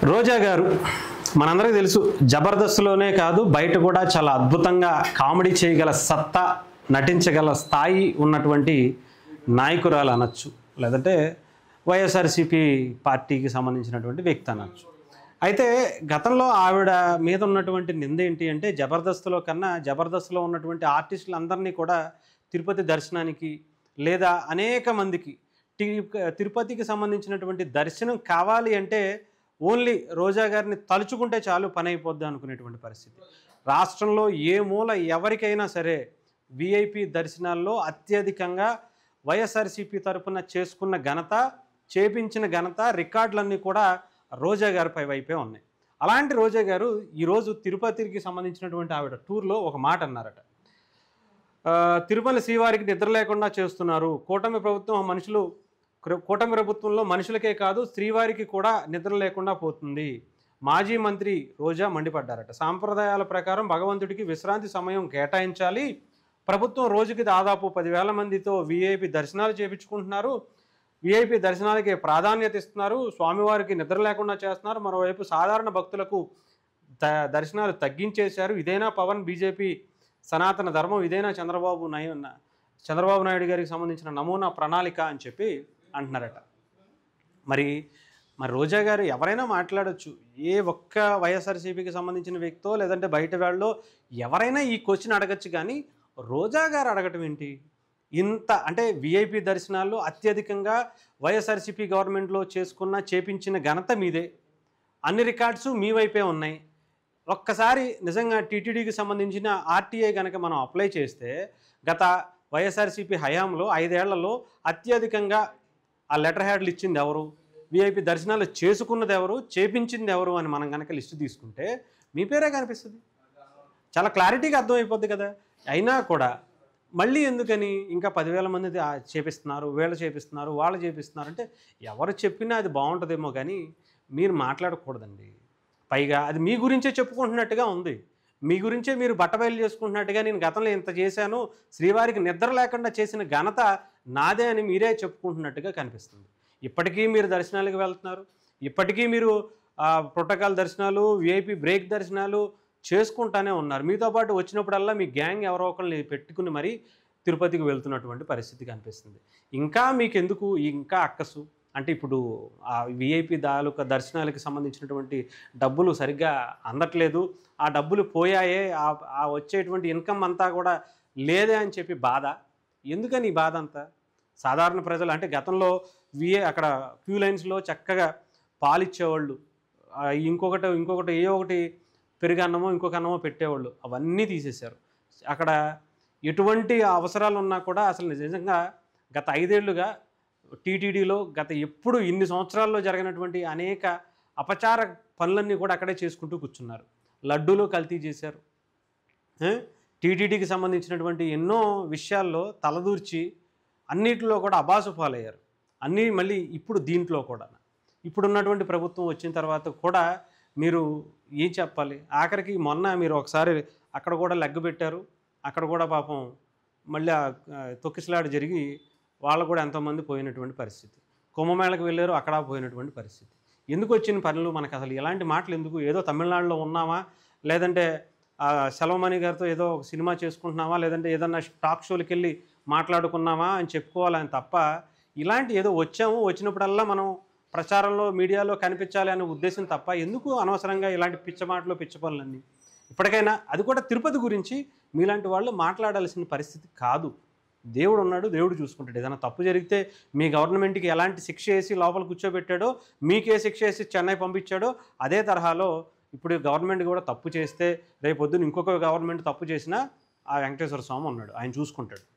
రోజా గారు మనందరికీ తెలుసు, జబర్దస్త్లోనే కాదు బయట కూడా చాలా అద్భుతంగా కామెడీ చేయగల సత్తా, నటించగల స్థాయి ఉన్నటువంటి నాయకురాలు అనొచ్చు, లేదంటే వైఎస్ఆర్సీపీ పార్టీకి సంబంధించినటువంటి వ్యక్తి అనొచ్చు. అయితే గతంలో ఆవిడ మీద ఉన్నటువంటి నింద ఏంటి అంటే, జబర్దస్త్లో కన్నా జబర్దస్త్లో ఉన్నటువంటి ఆర్టిస్టులందరినీ కూడా తిరుపతి దర్శనానికి లేదా అనేక మందికి తిరుపతికి సంబంధించినటువంటి దర్శనం కావాలి అంటే ఓన్లీ రోజా గారిని తలుచుకుంటే చాలు పని అయిపోద్ది అనుకునేటువంటి పరిస్థితి. రాష్ట్రంలో ఏ మూల ఎవరికైనా సరే విఐపి దర్శనాల్లో అత్యధికంగా వైఎస్ఆర్సీపీ తరఫున చేసుకున్న ఘనత, చేపించిన ఘనత, రికార్డులన్నీ కూడా రోజా గారిపై వైపే ఉన్నాయి. అలాంటి రోజా గారు ఈరోజు తిరుపతికి సంబంధించినటువంటి ఆవిడ టూర్లో ఒక మాట అన్నారట. తిరుమల శ్రీవారికి నిద్ర లేకుండా చేస్తున్నారు. కూటమి ప్రభుత్వంలో మనుషులకే కాదు శ్రీవారికి కూడా నిద్ర లేకుండా పోతుంది. మాజీ మంత్రి రోజా మండిపడ్డారట. సాంప్రదాయాల ప్రకారం భగవంతుడికి విశ్రాంతి సమయం కేటాయించాలి. ప్రభుత్వం రోజుకి దాదాపు 10,000 మందితో విఐపి దర్శనాలు చేయించుకుంటున్నారు. విఐపి దర్శనాలకి ప్రాధాన్యత ఇస్తున్నారు. స్వామివారికి నిద్ర లేకుండా చేస్తున్నారు. మరోవైపు సాధారణ భక్తులకు దర్శనాలు తగ్గించేశారు. ఇదేనా పవన్, బీజేపీ సనాతన ధర్మం? ఇదేనా చంద్రబాబు నాయుడు గారికి సంబంధించిన నమూనా ప్రణాళిక అని చెప్పి అంటున్నారట. మరి రోజా గారు ఎవరైనా మాట్లాడచ్చు. ఏ ఒక్క వైఎస్ఆర్సీపీకి సంబంధించిన వ్యక్తో లేదంటే బయట వాళ్ళో ఎవరైనా ఈ క్వశ్చన్ అడగచ్చు, కానీ రోజా గారు అడగటం ఏంటి? ఇంత అంటే విఐపి దర్శనాల్లో అత్యధికంగా వైఎస్ఆర్సీపీ గవర్నమెంట్లో చేపించిన ఘనత మీదే. అన్ని రికార్డ్స్ మీ వైపే ఉన్నాయి. ఒక్కసారి నిజంగా టీటీడీకి సంబంధించిన ఆర్టీఐ కనుక మనం అప్లై చేస్తే గత వైఎస్ఆర్సీపీ హయాంలో 5 ఏళ్లలో అత్యధికంగా ఆ లెటర్ హ్యాడ్లు ఇచ్చింది ఎవరు, విఐపి దర్శనాలు చేసుకున్నది ఎవరు, చేపించింది ఎవరు అని మనం కనుక లిస్టు తీసుకుంటే మీ పేరే కనిపిస్తుంది. చాలా క్లారిటీగా అర్థమైపోద్ది కదా. అయినా కూడా మళ్ళీ ఎందుకని ఇంకా 10,000 మంది చేపిస్తున్నారు, వీళ్ళు చేపిస్తున్నారు, వాళ్ళు చేపిస్తున్నారు అంటే ఎవరు చెప్పినా అది బాగుంటుందేమో, కానీ మీరు మాట్లాడకూడదండి. పైగా అది మీ గురించే చెప్పుకుంటున్నట్టుగా ఉంది. మీ గురించే మీరు బట్టబయలు చేసుకుంటున్నట్టుగా, నేను గతంలో ఇంత చేశాను, శ్రీవారికి నిద్ర లేకుండా చేసిన ఘనత నాదే అని మీరే చెప్పుకుంటున్నట్టుగా కనిపిస్తుంది. ఇప్పటికీ మీరు దర్శనాలకు వెళ్తున్నారు, ఇప్పటికీ మీరు ప్రోటోకాల్ దర్శనాలు, విఐపి బ్రేక్ దర్శనాలు చేసుకుంటానే ఉన్నారు. మీతో పాటు వచ్చినప్పుడల్లా మీ గ్యాంగ్ ఎవరో ఒకరిని పెట్టుకుని మరీ తిరుపతికి వెళ్తున్నటువంటి పరిస్థితి కనిపిస్తుంది. ఇంకా మీకెందుకు ఇంకా అక్కసు అంటే, ఇప్పుడు ఆ విఐపి దర్శనాలకు సంబంధించినటువంటి డబ్బులు సరిగ్గా అందట్లేదు, ఆ డబ్బులు పోయాయే, ఆ వచ్చేటువంటి ఇన్కమ్ అంతా కూడా లేదే అని చెప్పి బాధ. ఎందుకని ఈ బాధ అంతా? సాధారణ ప్రజలు అంటే గతంలో అక్కడ క్యూ లైన్స్లో చక్కగా పాలిచ్చేవాళ్ళు, ఇంకొకటి ఏ ఒకటి పెరుగన్నమో ఇంకొక అన్నమో పెట్టేవాళ్ళు, అవన్నీ తీసేశారు. అక్కడ ఎటువంటి అవసరాలు ఉన్నా కూడా అసలు నిజంగా గత 5 ఏళ్లుగా టీటీడీలో ఎప్పుడు ఇన్ని సంవత్సరాల్లో జరిగినటువంటి అనేక అపచార పనులన్నీ కూడా అక్కడే చేసుకుంటూ కూర్చున్నారు. లడ్డూలో కల్తీ చేశారు. టీటీడీకి సంబంధించినటువంటి ఎన్నో విషయాల్లో తలదూర్చి అన్నిటిలో కూడా అబాసు పాలయ్యారు. అన్నీ మళ్ళీ ఇప్పుడు దీంట్లో కూడా ఇప్పుడున్నటువంటి ప్రభుత్వం వచ్చిన తర్వాత కూడా మీరు ఏం చెప్పాలి? ఆఖరికి మొన్న మీరు ఒకసారి అక్కడ కూడా లెగ్గు పెట్టారు. అక్కడ కూడా పాపం మళ్ళీ తొక్కిసలాట జరిగి వాళ్ళు కూడా ఎంతోమంది పోయినటువంటి పరిస్థితి. కుంభమేళకు వెళ్ళారు, అక్కడ పోయినటువంటి పరిస్థితి. ఎందుకు వచ్చిన పనులు మనకు అసలు ఇలాంటి మాటలు ఎందుకు? ఏదో తమిళనాడులో ఉన్నామా, లేదంటే సెలవుమణి గారితో ఏదో ఒక సినిమా చేసుకుంటున్నామా, లేదంటే ఏదన్నా టాక్ షోలకి వెళ్ళి మాట్లాడుకున్నామా అని చెప్పుకోవాలని తప్ప, ఇలాంటి ఏదో వచ్చినప్పుడల్లా మనం ప్రచారంలో మీడియాలో కనిపించాలి అనే ఉద్దేశం తప్ప ఎందుకు అనవసరంగా ఇలాంటి పిచ్చ మాటలు, పిచ్చ పనులన్నీ? ఇప్పటికైనా అది కూడా తిరుపతి గురించి మీలాంటి వాళ్ళు మాట్లాడాల్సిన పరిస్థితి కాదు. దేవుడు ఉన్నాడు, దేవుడు చూసుకుంటాడు. ఏదైనా తప్పు జరిగితే మీ గవర్నమెంట్కి ఎలాంటి శిక్ష వేసి లోపల కూర్చోబెట్టాడో, మీకే శిక్ష వేసి చెన్నై పంపించాడో, అదే తరహాలో ఇప్పుడు గవర్నమెంట్ కూడా తప్పు చేస్తే రేపొద్దున ఇంకొక గవర్నమెంట్ తప్పు చేసినా ఆ వెంకటేశ్వర స్వామి ఉన్నాడు, ఆయన చూసుకుంటాడు.